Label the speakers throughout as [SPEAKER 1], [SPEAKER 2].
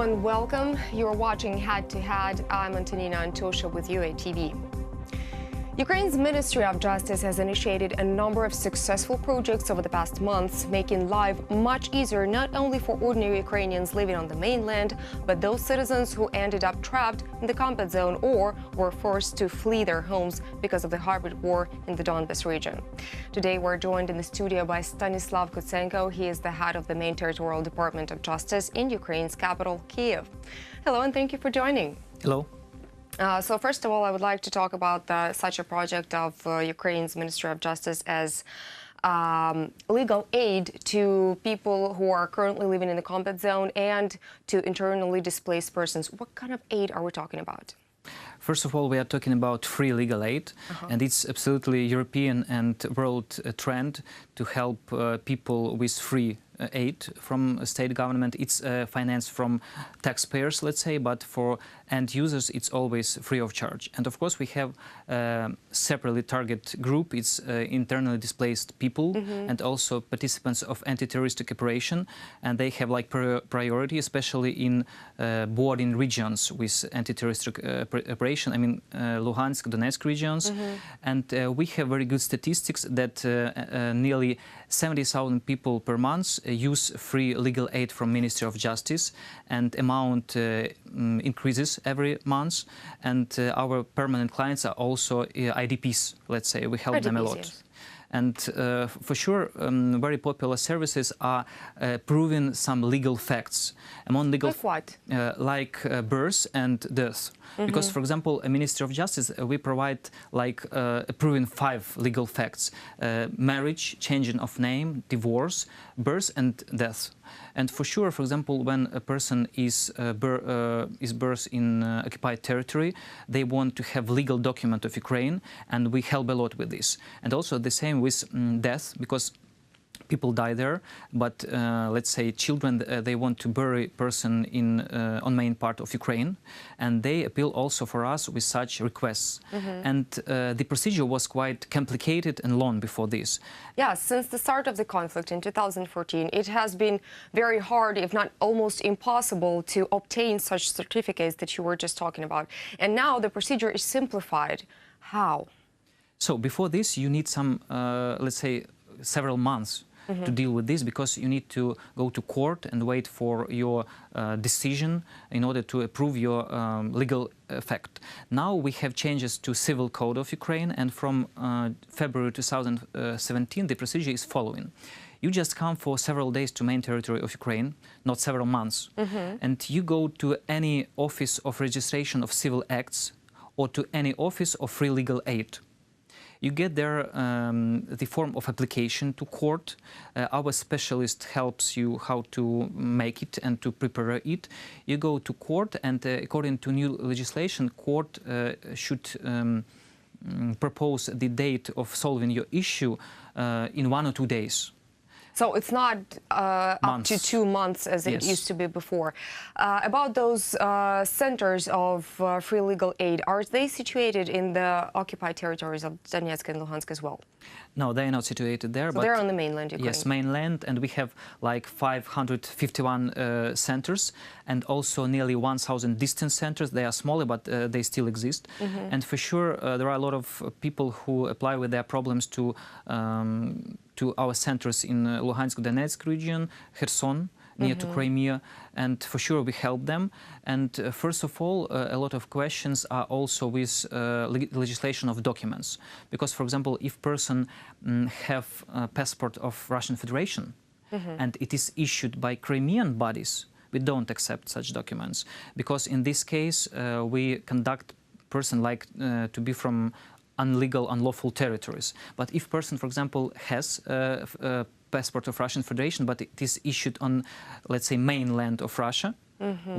[SPEAKER 1] and welcome. You're watching Head to Head. I'm Antonina Antosha with UATV. Ukraine's Ministry of Justice has initiated a number of successful projects over the past months, making life much easier not only for ordinary Ukrainians living on the mainland, but those citizens who ended up trapped in the combat zone or were forced to flee their homes because of the hybrid war in the Donbas region. Today, we're joined in the studio by Stanislav Kutsenko. He is the head of the main territorial department of justice in Ukraine's capital, Kyiv. Hello, and thank you for joining.
[SPEAKER 2] Hello.
[SPEAKER 1] So first of all, I would like to talk about such a project of Ukraine's Ministry of Justice as legal aid to people who are currently living in the combat zone and to internally displaced persons. What kind of aid are we talking about?
[SPEAKER 2] First of all, we are talking about free legal aid, and it's absolutely European and world trend to help people with free aid from state government. It's financed from taxpayers, let's say, but for end users, it's always free of charge. And of course, we have separately target group. It's internally displaced people and also participants of anti-terroristic operation, and they have like priority, especially in bordering regions with anti-terroristic operation. I mean, Luhansk, Donetsk regions, and we have very good statistics that nearly 70,000 people per month use free legal aid from Ministry of Justice, and amount increases every month. And our permanent clients are also IDPs, let's say. We help them a lot.
[SPEAKER 1] Yes.
[SPEAKER 2] And for sure, very popular services are proving some legal facts. Among legal,
[SPEAKER 1] like what?
[SPEAKER 2] Like birth and death. Because, for example, a Ministry of Justice, we provide like proving 5 legal facts: marriage, changing of name, divorce, birth, and death. And for sure, for example, when a person is birthed in occupied territory, they want to have legal document of Ukraine, and we help a lot with this. And also the same with death, because people die there, but let's say children, they want to bury person in on main part of Ukraine, and they appeal also for us with such requests. And the procedure was quite complicated and long before this.
[SPEAKER 1] Yeah, since the start of the conflict in 2014, it has been very hard, if not almost impossible, to obtain such certificates that you were just talking about. And now the procedure is simplified. How?
[SPEAKER 2] So before this, you need some, let's say, several months to deal with this, because you need to go to court and wait for your decision in order to approve your legal effect. Now we have changes to Civil Code of Ukraine, and from February 2017 the procedure is following. You just come for several days to main territory of Ukraine, not several months, and you go to any office of registration of civil acts or to any office of free legal aid. You get there the form of application to court. Our specialist helps you how to make it and to prepare it. You go to court, and according to new legislation, court should propose the date of solving your issue in 1 or 2 days.
[SPEAKER 1] So it's not up to 2 months as it used to be before. About those centers of free legal aid, are they situated in the occupied territories of Donetsk and Luhansk as well?
[SPEAKER 2] No, they are not situated there.
[SPEAKER 1] So
[SPEAKER 2] but
[SPEAKER 1] they're on the mainland, Ukraine?
[SPEAKER 2] Yes, mainland, and we have like 551 centers, and also nearly 1,000 distance centers. They are smaller, but they still exist. And for sure, there are a lot of people who apply with their problems to our centers in Luhansk, Donetsk region, Kherson, near to Crimea, and for sure we help them. And first of all, a lot of questions are also with legislation of documents, because, for example, if person have a passport of Russian Federation and it is issued by Crimean bodies, we don't accept such documents, because in this case we conduct person like to be from unlawful territories. But if person, for example, has a passport of Russian Federation, but it is issued on, let's say, mainland of Russia,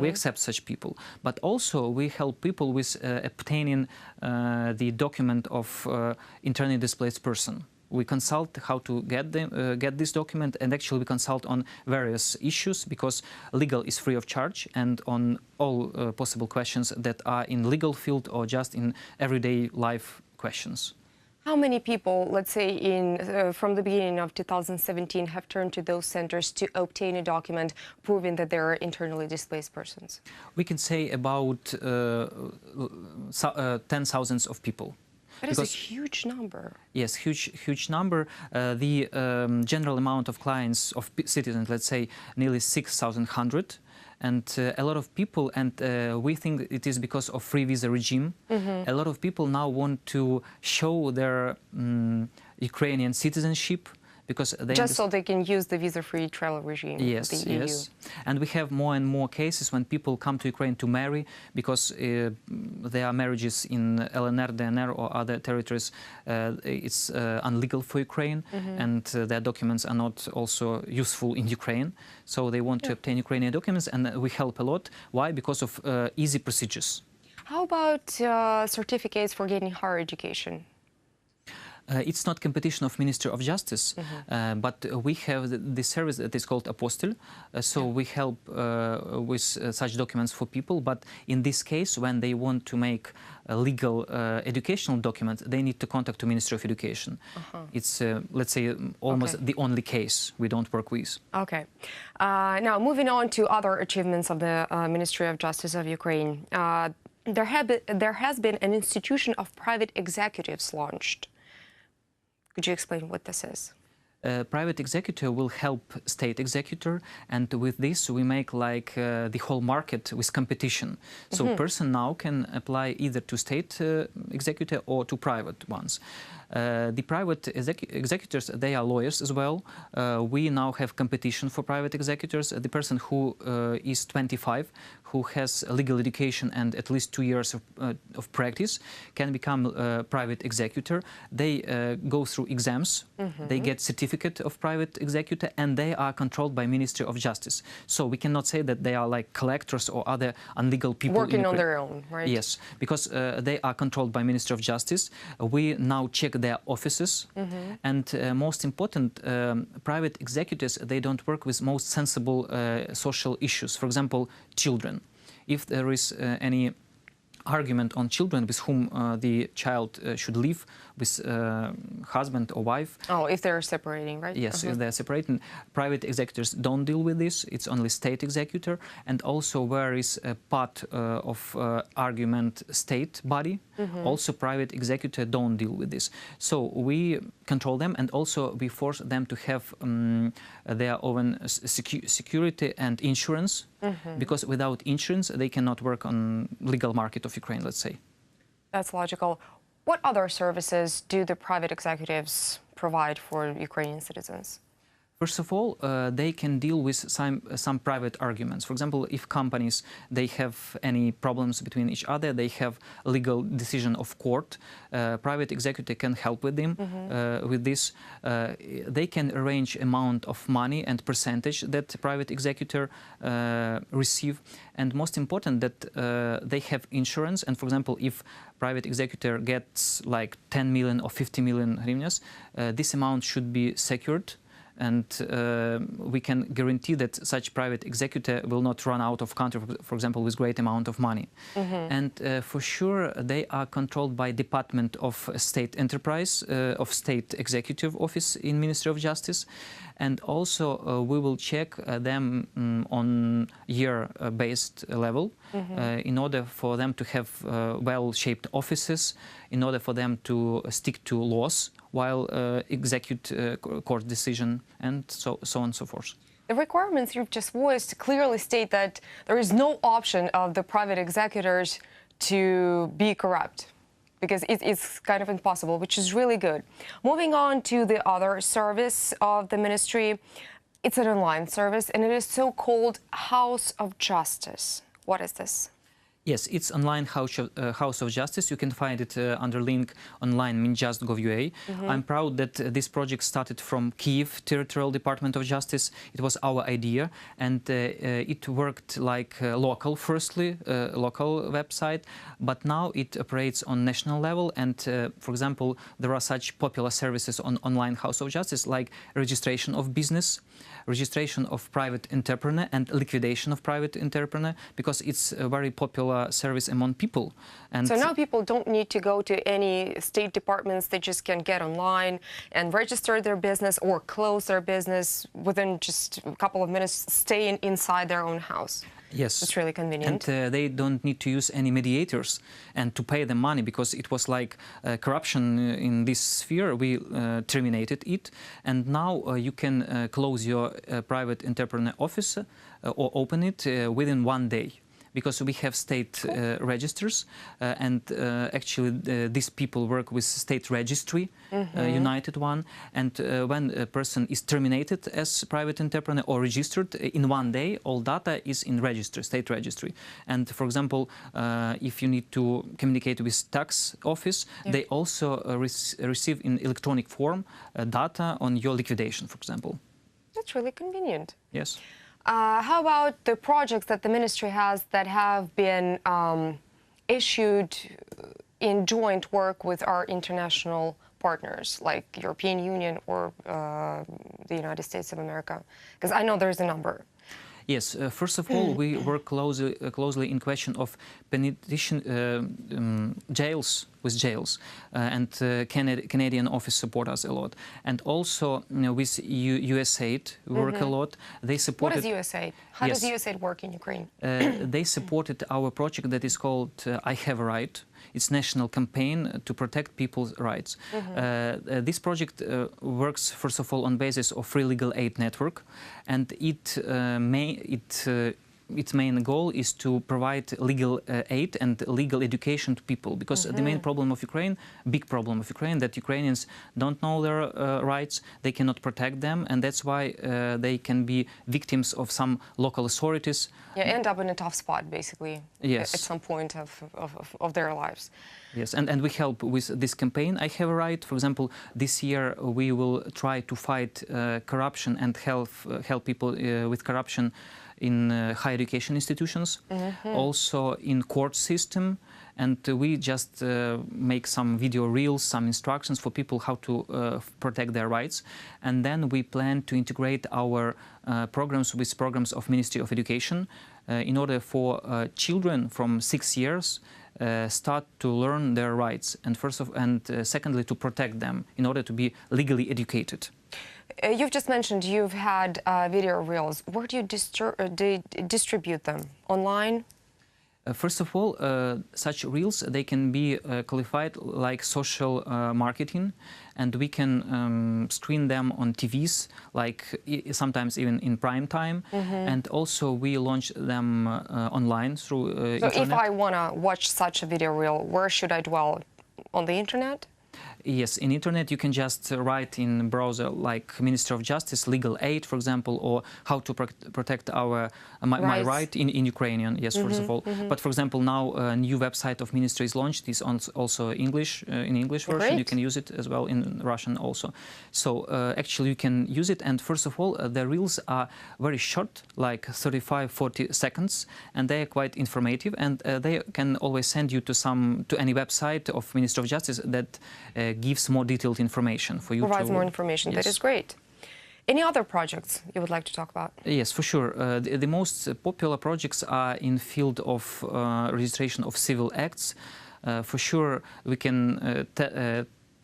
[SPEAKER 2] we accept such people. But also we help people with obtaining the document of internally displaced person. We consult how to get this document, and actually we consult on various issues, because legal is free of charge, and on all possible questions that are in legal field or just in everyday life questions.
[SPEAKER 1] How many people, let's say from the beginning of 2017, have turned to those centers to obtain a document proving that they're internally displaced persons?
[SPEAKER 2] We can say about 10,000 of people.
[SPEAKER 1] That is a huge number.
[SPEAKER 2] Yes, huge number. The general amount of clients, of citizens, let's say nearly 6,100. And a lot of people, and we think it is because of free visa regime, a lot of people now want to show their Ukrainian citizenship, because they
[SPEAKER 1] just so they can use the visa-free travel regime.
[SPEAKER 2] Yes,
[SPEAKER 1] of the EU.
[SPEAKER 2] yes. And we have more and more cases when people come to Ukraine to marry because there are marriages in LNR, DNR or other territories. It's illegal for Ukraine, and their documents are not also useful in Ukraine. So they want to obtain Ukrainian documents, and we help a lot. Why? Because of easy procedures.
[SPEAKER 1] How about certificates for getting higher education?
[SPEAKER 2] It's not competition of Ministry of Justice, but we have the service that is called Apostle. So we help with such documents for people. But in this case, when they want to make a legal educational document, they need to contact the Ministry of Education. It's, let's say, almost the only case we don't work with.
[SPEAKER 1] Okay. Now, moving on to other achievements of the Ministry of Justice of Ukraine. There has been an institution of private executives launched. Could you explain what this is?
[SPEAKER 2] Private executor will help state executor, and with this we make like the whole market with competition. So person now can apply either to state executor or to private ones. The private executors, they are lawyers as well. We now have competition for private executors. The person who is 25, who has a legal education and at least 2 years of practice, can become a private executor. They go through exams, they get certificate of private executor, and they are controlled by Ministry of Justice. So we cannot say that they are like collectors or other illegal people
[SPEAKER 1] working on their own, right?
[SPEAKER 2] Yes, because they are controlled by Ministry of Justice. We now check their offices, and most important, private executives, they don't work with most sensible social issues. For example, children. If there is any argument on children with whom the child should live with husband or wife.
[SPEAKER 1] Oh, if they're separating, right?
[SPEAKER 2] Yes, if they're separating. Private executors don't deal with this. It's only state executor. And also where is a part of argument state body, also private executor don't deal with this. So we control them, and also we force them to have their own security and insurance, because without insurance they cannot work on legal market of Ukraine, let's say.
[SPEAKER 1] That's logical. What other services do the private executives provide for Ukrainian citizens?
[SPEAKER 2] First of all, they can deal with some private arguments. For example, if companies, they have any problems between each other, they have a legal decision of court, private executive can help with them, with this. They can arrange amount of money and percentage that private executor receive. And most important, that they have insurance. And for example, if private executor gets like 10 million or 50 million hryvnias, this amount should be secured. And we can guarantee that such private executor will not run out of country, for example, with great amount of money. And for sure, they are controlled by Department of State Enterprise, of State Executive Office in Ministry of Justice. And also we will check them on year-based level in order for them to have well-shaped offices, in order for them to stick to laws while execute court decision, and so on and so forth.
[SPEAKER 1] The requirements you've just voiced clearly state that there is no option of the private executors to be corrupt, because it's kind of impossible, which is really good. Moving on to the other service of the ministry, it's an online service, and it is so-called House of Justice. What is this?
[SPEAKER 2] Yes, it's online House of Justice. You can find it under link online minjust.gov.ua. I'm proud that this project started from Kyiv Territorial Department of Justice. It was our idea, and it worked like local, firstly, local website, but now it operates on national level. And for example, there are such popular services on online House of Justice like registration of business, registration of private entrepreneur, and liquidation of private entrepreneur, because it's a very popular our service among people. And
[SPEAKER 1] so now people don't need to go to any state departments. They just can get online and register their business or close their business within just a couple of minutes, staying inside their own house.
[SPEAKER 2] Yes,
[SPEAKER 1] it's really convenient.
[SPEAKER 2] And they don't need to use any mediators and to pay them money, because it was like corruption in this sphere. We terminated it, and now you can close your private entrepreneur office or open it within 1 day. Because we have state registers, and actually these people work with state registry, united one, and when a person is terminated as private entrepreneur or registered, in 1 day all data is in registry, state registry. And for example, if you need to communicate with tax office, they also receive in electronic form data on your liquidation, for example.
[SPEAKER 1] That's really convenient.
[SPEAKER 2] Yes.
[SPEAKER 1] How about the projects that the ministry has that have been issued in joint work with our international partners, like European Union or the United States of America? Because I know there's a number.
[SPEAKER 2] Yes, first of all, we work closely in question of penetration jails, and Canadian office support us a lot. And also with USAID we work a lot. They supported.
[SPEAKER 1] What is USAID? How does USAID work in Ukraine?
[SPEAKER 2] They supported our project that is called I Have a Right. It's national campaign to protect people's rights. This project works, first of all, on basis of free legal aid network, and its main goal is to provide legal aid and legal education to people, because the main problem of Ukraine, big problem of Ukraine, that Ukrainians don't know their rights, they cannot protect them, and that's why they can be victims of some local authorities.
[SPEAKER 1] Yeah, end up in a tough spot, basically,
[SPEAKER 2] yes,
[SPEAKER 1] at some point of their lives.
[SPEAKER 2] Yes, and we help with this campaign, I Have a Right. For example, this year we will try to fight corruption and help people with corruption in higher education institutions, also in court system, and we just make some video reels, some instructions for people how to protect their rights, and then we plan to integrate our programs with programs of Ministry of Education in order for children from 6 years start to learn their rights, and secondly to protect them in order to be legally educated.
[SPEAKER 1] You've just mentioned you've had video reels. Where do you distribute them? Online?
[SPEAKER 2] First of all, such reels, they can be qualified like social marketing, and we can screen them on TVs, like sometimes even in prime time, and also we launch them online through internet.
[SPEAKER 1] So if I want to watch such a video reel, where should I dwell? On the internet?
[SPEAKER 2] Yes, in internet you can just write in browser like Ministry of Justice, legal aid, for example, or how to protect our my right in Ukrainian. Yes, first of all. But for example, now a new website of Ministry is launched. It's also English in English version.
[SPEAKER 1] Great.
[SPEAKER 2] You can use it as well in Russian also. So actually you can use it. And first of all, the reels are very short, like 35-40 seconds, and they are quite informative. And they can always send you to any website of Ministry of Justice that gives more detailed information for you.
[SPEAKER 1] Provides more information.
[SPEAKER 2] Yes.
[SPEAKER 1] That is great. Any other projects you would like to talk about?
[SPEAKER 2] Yes, for sure. The most popular projects are in field of registration of civil acts. For sure, we can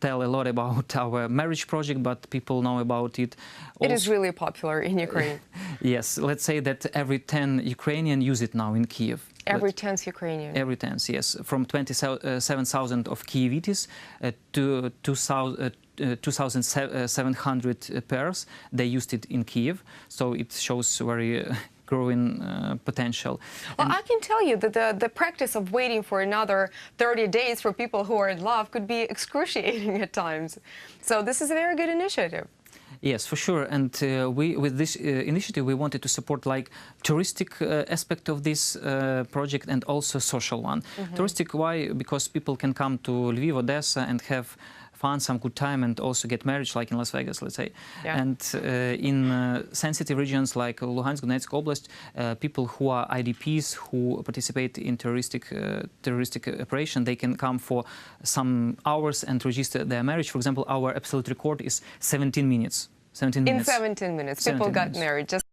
[SPEAKER 2] tell a lot about our marriage project, but people know about it.
[SPEAKER 1] It is really popular in Ukraine.
[SPEAKER 2] Yes, let's say that every 10 Ukrainian use it now in Kiev.
[SPEAKER 1] Every 10th Ukrainian.
[SPEAKER 2] Every 10th, yes. From 27,000 of Kievitis to 2,700 pairs, they used it in Kiev. So it shows very growing potential.
[SPEAKER 1] Well, I can tell you that the practice of waiting for another 30 days for people who are in love could be excruciating at times. So this is a very good initiative.
[SPEAKER 2] Yes, for sure. And with this initiative, we wanted to support like touristic aspect of this project and also social one. Touristic, why? Because people can come to Lviv, Odessa and have fun, some good time, and also get married, like in Las Vegas, let's say.
[SPEAKER 1] Yeah.
[SPEAKER 2] And in sensitive regions like Luhansk, Donetsk Oblast, people who are IDPs who participate in terroristic operation, they can come for some hours and register their marriage. For example, our absolute record is 17 minutes. 17 minutes.
[SPEAKER 1] In 17 minutes, people got married. Just